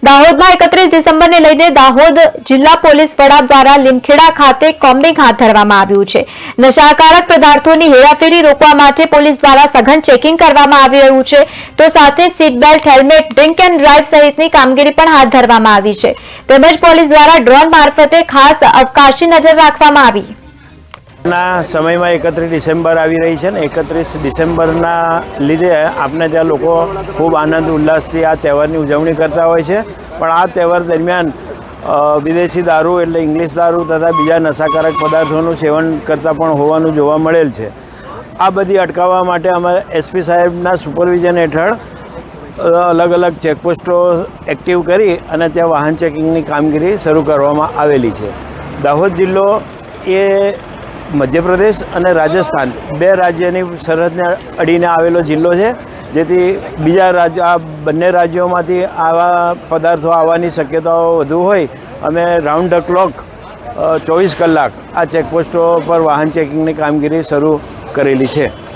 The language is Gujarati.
દાહોદમાં 31 ડિસેમ્બરને લઈને દાહોદ જિલ્લા પોલીસ વડા દ્વારા લીમખેડા ખાતે કોમ્બિંગ હાથ ધરવામાં આવ્યું છે। નશાકારક પદાર્થોની હેરાફેરી રોકવા માટે પોલીસ દ્વારા સઘન ચેકિંગ કરવામાં આવી રહ્યું છે, તો સાથે seat belt, helmet, drink and drive સહિતની કામગીરી પણ હાથ ધરવામાં આવી છે। તેમજ પોલીસ દ્વારા ડ્રોન મારફતે ખાસ અવકાશી નજર રાખવામાં આવી। ના સમયમાં 31 ડિસેમ્બર આવી રહી છે ને 31 ડિસેમ્બરના લીધે આપણે ત્યાં લોકો ખૂબ આનંદ ઉલ્લાસથી આ તહેવારની ઉજવણી કરતા હોય છે। પણ આ તહેવાર દરમિયાન વિદેશી દારૂ એટલે ઇંગ્લિશ દારૂ તથા બીજા નશાકારક પદાર્થોનું સેવન કરતા પણ હોવાનું જોવા મળેલ છે। આ બધી અટકાવવા માટે અમારે એસપી સાહેબના સુપરવિઝન હેઠળ અલગ અલગ ચેકપોસ્ટો એક્ટિવ કરી અને ત્યાં વાહન ચેકિંગની કામગીરી શરૂ કરવામાં આવેલી છે। દાહોદ જિલ્લો એ મધ્યપ્રદેશ અને રાજસ્થાન બે રાજ્યની સરહદને અડીને આવેલો જિલ્લો છે, જેથી બીજા રાજ્ય આ બંને રાજ્યોમાંથી આવા પદાર્થો આવવાની શક્યતાઓ વધુ હોય અમે રાઉન્ડ ધ ક્લોક 24 કલાક આ ચેકપોસ્ટો પર વાહન ચેકિંગની કામગીરી શરૂ કરેલી છે।